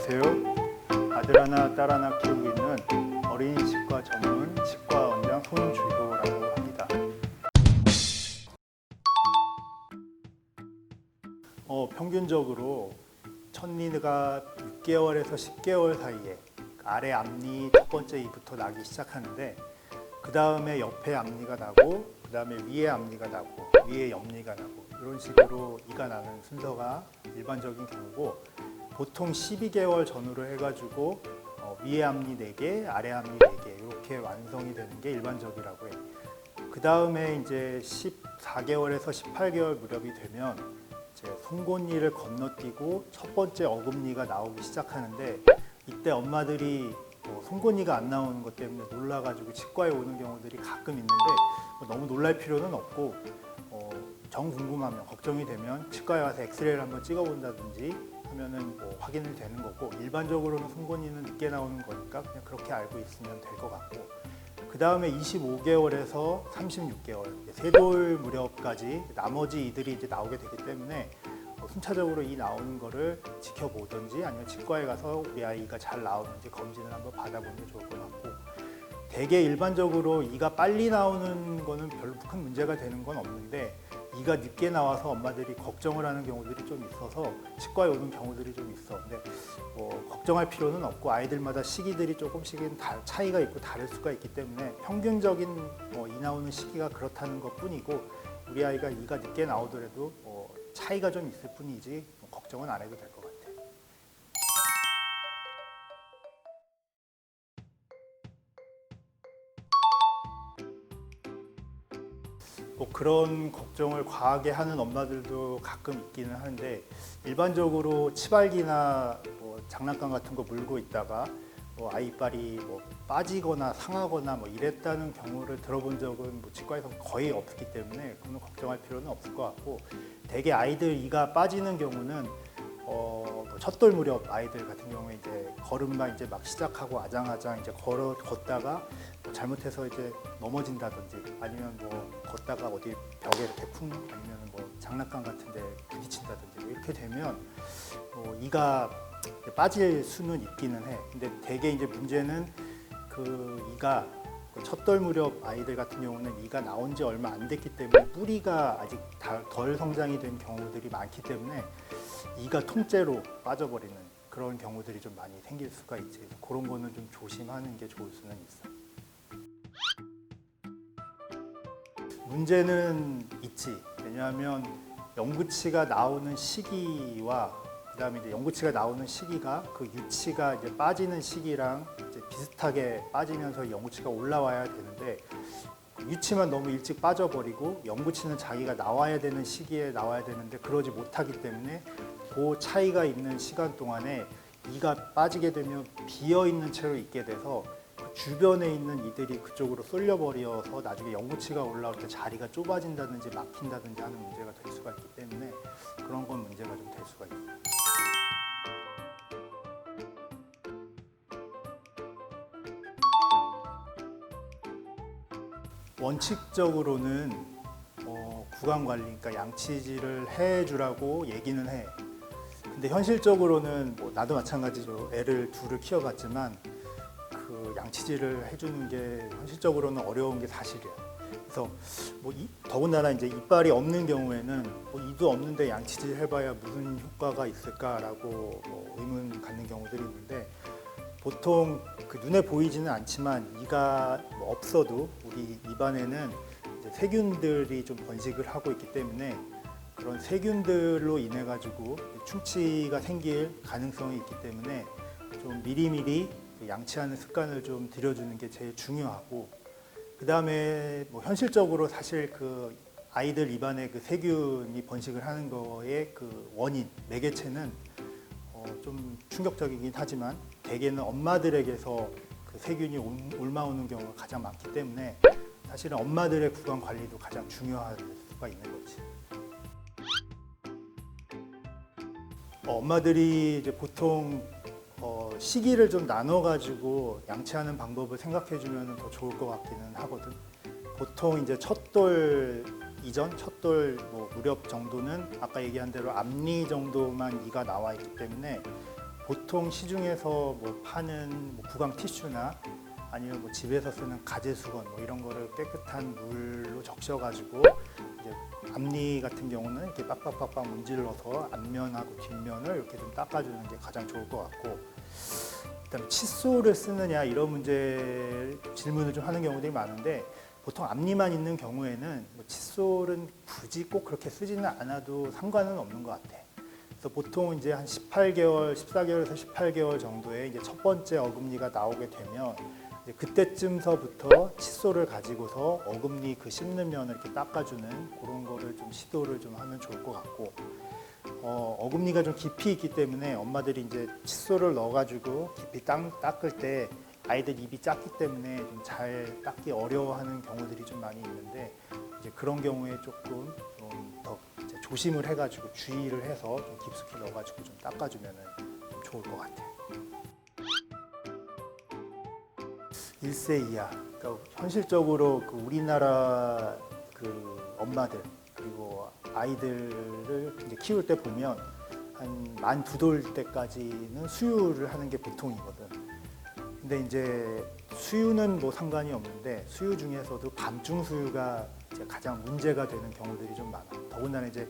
안녕하세요. 아들 하나, 딸 하나 키우고 있는 어린이 치과 전문 치과 원장 손주효라고 합니다. 평균적으로 첫니가 6개월에서 10개월 사이에 아래 앞니 첫 번째 이부터 나기 시작하는데 그 다음에 옆에 앞니가 나고 그 다음에 위에 앞니가 나고 위에 옆니가 나고 이런 식으로 이가 나는 순서가 일반적인 경우고 보통 12개월 전후로 해가지고 위에 앞니 4개, 아래 앞니 4개 이렇게 완성이 되는 게 일반적이라고 해요. 그 다음에 이제 14개월에서 18개월 무렵이 되면 이제 송곳니를 건너뛰고 첫 번째 어금니가 나오기 시작하는데 이때 엄마들이 송곳니가 안 나오는 것 때문에 놀라가지고 치과에 오는 경우들이 가끔 있는데 너무 놀랄 필요는 없고 정 궁금하면 걱정이 되면 치과에 가서 엑스레이를 한번 찍어본다든지 하면은 확인이 되는 거고 일반적으로는 송곳니는 늦게 나오는 거니까 그냥 그렇게 알고 있으면 될 것 같고 그 다음에 25개월에서 36개월 세 돌 무렵까지 나머지 이들이 이제 나오게 되기 때문에 순차적으로 이 나오는 거를 지켜보든지 아니면 치과에 가서 우리 아이가 잘 나오는지 검진을 한번 받아보는 게 좋을 것 같고 대개 일반적으로 이가 빨리 나오는 거는 별로 큰 문제가 되는 건 없는데 이가 늦게 나와서 엄마들이 걱정을 하는 경우들이 좀 있어서 치과에 오는 경우들이 좀 있어. 근데 걱정할 필요는 없고 아이들마다 시기들이 조금씩은 차이가 있고 다를 수가 있기 때문에 평균적인 이 나오는 시기가 그렇다는 것 뿐이고 우리 아이가 이가 늦게 나오더라도 차이가 좀 있을 뿐이지 걱정은 안 해도 될 것 같아요. 그런 걱정을 과하게 하는 엄마들도 가끔 있기는 하는데 일반적으로 치발기나 장난감 같은 거 물고 있다가 아이 이빨이 빠지거나 상하거나 이랬다는 경우를 들어본 적은 치과에서 거의 없기 때문에 그건 걱정할 필요는 없을 것 같고 대개 아이들 이가 빠지는 경우는 첫돌 무렵 아이들 같은 경우에 이제 걸음만 이제 막 시작하고 아장아장 이제 걷다가 잘못해서 이제 넘어진다든지 아니면 걷다가 어디 벽에 이렇게 쿵 아니면 장난감 같은데 부딪힌다든지 이렇게 되면 이가 빠질 수는 있기는 해. 근데 대개 이제 문제는 그 이가 첫돌 무렵 아이들 같은 경우는 이가 나온 지 얼마 안 됐기 때문에 뿌리가 아직 덜 성장이 된 경우들이 많기 때문에 이가 통째로 빠져버리는 그런 경우들이 좀 많이 생길 수가 있지. 그런 거는 좀 조심하는 게 좋을 수는 있어. 문제는 있지. 왜냐하면 영구치가 나오는 시기와 그다음에 이제 영구치가 나오는 시기가 그 유치가 이제 빠지는 시기랑 이제 비슷하게 빠지면서 영구치가 올라와야 되는데 유치만 너무 일찍 빠져버리고 영구치는 자기가 나와야 되는 시기에 나와야 되는데 그러지 못하기 때문에 그 차이가 있는 시간 동안에 이가 빠지게 되면 비어 있는 채로 있게 돼서 그 주변에 있는 이들이 그쪽으로 쏠려버려서 나중에 영구치가 올라올 때 자리가 좁아진다든지 막힌다든지 하는 문제가 될 수가 있기 때문에 그런 건 문제가 좀 될 수가 있어요. 원칙적으로는 구강 관리, 그러니까 양치질을 해주라고 얘기는 해. 근데 현실적으로는 나도 마찬가지로 애를 둘을 키워봤지만 그 양치질을 해주는 게 현실적으로는 어려운 게 사실이야. 그래서 더군다나 이제 이빨이 없는 경우에는 이도 없는데 양치질 해봐야 무슨 효과가 있을까라고 의문 갖는 경우들이 있는데 보통 그 눈에 보이지는 않지만 이가 없어도 우리 입안에는 이제 세균들이 좀 번식을 하고 있기 때문에 그런 세균들로 인해 가지고 충치가 생길 가능성이 있기 때문에 좀 미리미리 양치하는 습관을 좀 들여주는 게 제일 중요하고 그 다음에 현실적으로 사실 그 아이들 입안에 그 세균이 번식을 하는 거의 그 원인 매개체는 좀 충격적이긴 하지만 대개는 엄마들에게서 그 세균이 옮아오는 경우가 가장 많기 때문에 사실은 엄마들의 구강 관리도 가장 중요할 수가 있는 거지. 엄마들이 이제 보통 시기를 좀 나눠가지고 양치하는 방법을 생각해주면 더 좋을 것 같기는 하거든. 보통 이제 첫돌 이전, 첫돌 무렵 정도는 아까 얘기한 대로 앞니 정도만 이가 나와 있기 때문에 보통 시중에서 뭐 파는 뭐 구강 티슈나 아니면 뭐 집에서 쓰는 가제 수건 뭐 이런 거를 깨끗한 물로 적셔가지고 이제 앞니 같은 경우는 이렇게 빡빡빡빡 문질러서 앞면하고 뒷면을 이렇게 좀 닦아주는 게 가장 좋을 것 같고, 그다음에 칫솔을 쓰느냐 이런 문제 질문을 좀 하는 경우들이 많은데, 보통 앞니만 있는 경우에는 뭐 칫솔은 굳이 꼭 그렇게 쓰지는 않아도 상관은 없는 것 같아. 그래서 보통 이제 한 18개월, 14개월에서 18개월 정도에 이제 첫 번째 어금니가 나오게 되면 이제 그때쯤서부터 칫솔을 가지고서 어금니 그 씹는 면을 이렇게 닦아주는 그런 거를 좀 시도를 좀 하면 좋을 것 같고, 어금니가 좀 깊이 있기 때문에 엄마들이 이제 칫솔을 넣어가지고 깊이 닦을 때 아이들 입이 작기 때문에 좀 잘 닦기 어려워하는 경우들이 좀 많이 있는데, 이제 그런 경우에 조금 좀 더 조심을 해가지고 주의를 해서 좀 깊숙이 넣어가지고 좀 닦아주면 좀 좋을 것 같아요. 1세 이하, 그러니까 현실적으로 그 우리나라 그 엄마들 그리고 아이들을 이제 키울 때 보면 한 만 두 돌 때까지는 수유를 하는 게 보통이거든. 근데 이제 수유는 뭐 상관이 없는데 수유 중에서도 밤중 수유가 이제 가장 문제가 되는 경우들이 좀 많아. 더군다나 이제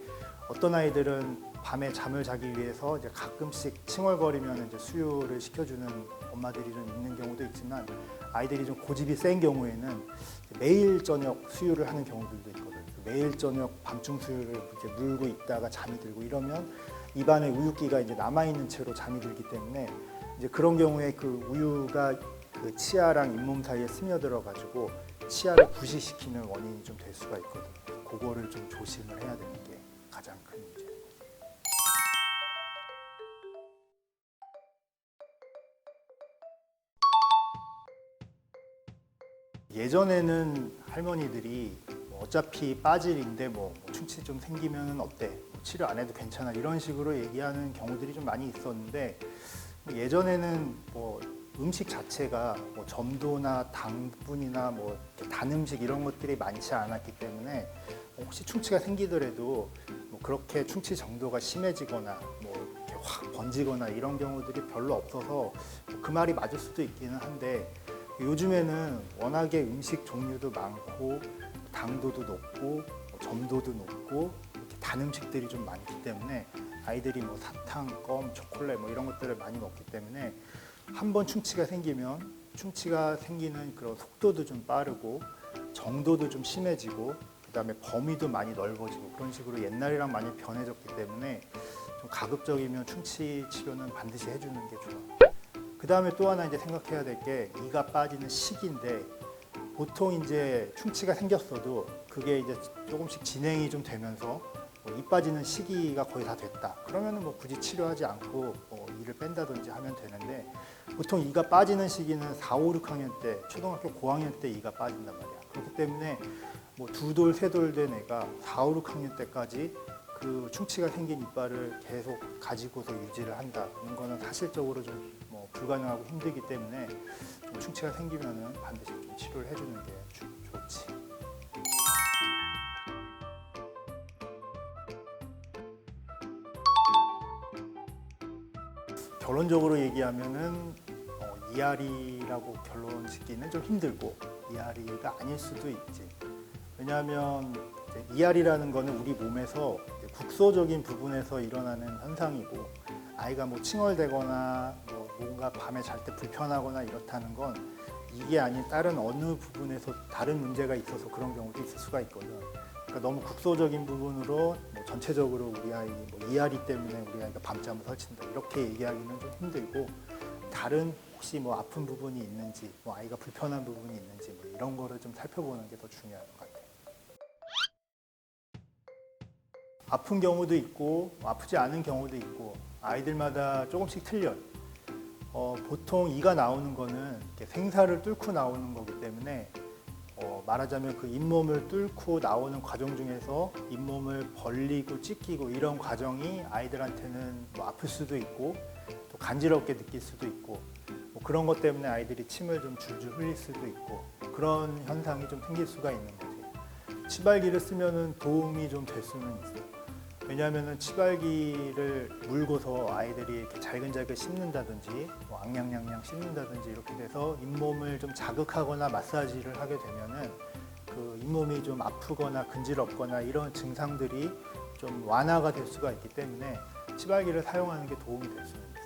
어떤 아이들은 밤에 잠을 자기 위해서 이제 가끔씩 칭얼거리면 이제 수유를 시켜주는 엄마들이 좀 있는 경우도 있지만, 아이들이 좀 고집이 센 경우에는 매일 저녁 수유를 하는 경우들도 있거든. 매일 저녁 밤중 수유를 이렇게 물고 있다가 잠이 들고 이러면 입안에 우유기가 이제 남아 있는 채로 잠이 들기 때문에 이제 그런 경우에 그 우유가 그 치아랑 잇몸 사이에 스며들어 가지고 치아를 부시시키는 원인이 좀 될 수가 있거든. 그거를 좀 조심을 해야 되는 게 가장 큰 문제. 예전에는 할머니들이 뭐 어차피 빠질인데 뭐 충치 좀 생기면 어때? 뭐 치료 안 해도 괜찮아. 이런 식으로 얘기하는 경우들이 좀 많이 있었는데, 예전에는 뭐 음식 자체가 뭐 점도나 당분이나 뭐 단 음식 이런 것들이 많지 않았기 때문에 혹시 충치가 생기더라도 뭐 그렇게 충치 정도가 심해지거나 뭐 이렇게 확 번지거나 이런 경우들이 별로 없어서 그 말이 맞을 수도 있기는 한데, 요즘에는 워낙에 음식 종류도 많고 당도도 높고 점도도 높고 이렇게 단 음식들이 좀 많기 때문에 아이들이 뭐 사탕, 껌, 초콜릿 뭐 이런 것들을 많이 먹기 때문에 한번 충치가 생기면 충치가 생기는 그런 속도도 좀 빠르고 정도도 좀 심해지고 그다음에 범위도 많이 넓어지고 그런 식으로 옛날이랑 많이 변해졌기 때문에 좀 가급적이면 충치 치료는 반드시 해주는 게 좋아. 그다음에 또 하나 이제 생각해야 될 게 이가 빠지는 시기인데, 보통 이제 충치가 생겼어도 그게 이제 조금씩 진행이 좀 되면서 이 빠지는 시기가 거의 다 됐다. 그러면은 뭐 굳이 치료하지 않고 이를 뺀다든지 하면 되는데, 보통 이가 빠지는 시기는 4, 5, 6학년 때, 초등학교 고학년 때 이가 빠진단 말이야. 그렇기 때문에 뭐 두 돌, 세 돌 된 애가 4, 5, 6학년 때까지 그 충치가 생긴 이빨을 계속 가지고서 유지를 한다는 거는 사실적으로 좀 뭐 불가능하고 힘들기 때문에 좀 충치가 생기면은 반드시 좀 치료를 해주는 게 좋지. 결론적으로 얘기하면은 이알이라고 결론 짓기는 좀 힘들고 이알이가 아닐 수도 있지. 왜냐하면 이알이라는 거는 우리 몸에서 국소적인 부분에서 일어나는 현상이고, 아이가 뭐 칭얼대거나 뭐 뭔가 밤에 잘 때 불편하거나 이렇다는 건 이게 아닌 다른 어느 부분에서 다른 문제가 있어서 그런 경우도 있을 수가 있거든. 그러니까 너무 국소적인 부분으로 뭐 전체적으로 우리 아이 뭐 이알이 때문에 우리 아이가 밤잠을 설친다 이렇게 얘기하기는 좀 힘들고, 다른 혹시 뭐 아픈 부분이 있는지, 뭐 아이가 불편한 부분이 있는지 뭐 이런 거를 좀 살펴보는 게 더 중요한 것 같아요. 아픈 경우도 있고 아프지 않은 경우도 있고 아이들마다 조금씩 틀려요. 보통 이가 나오는 거는 이렇게 생사를 뚫고 나오는 거기 때문에 말하자면 그 잇몸을 뚫고 나오는 과정 중에서 잇몸을 벌리고 찢기고 이런 과정이 아이들한테는 뭐 아플 수도 있고 또 간지럽게 느낄 수도 있고 뭐 그런 것 때문에 아이들이 침을 좀 줄줄 흘릴 수도 있고 그런 현상이 좀 생길 수가 있는 거지. 치발기를 쓰면은 도움이 좀 될 수는 있어요. 왜냐하면 치발기를 물고서 아이들이 이렇게 잘근잘근 씹는다든지 뭐 앙냥냥냥 씹는다든지 이렇게 돼서 잇몸을 좀 자극하거나 마사지를 하게 되면은 그 잇몸이 좀 아프거나 근지럽거나 이런 증상들이 좀 완화가 될 수가 있기 때문에 치발기를 사용하는 게 도움이 됐습니다.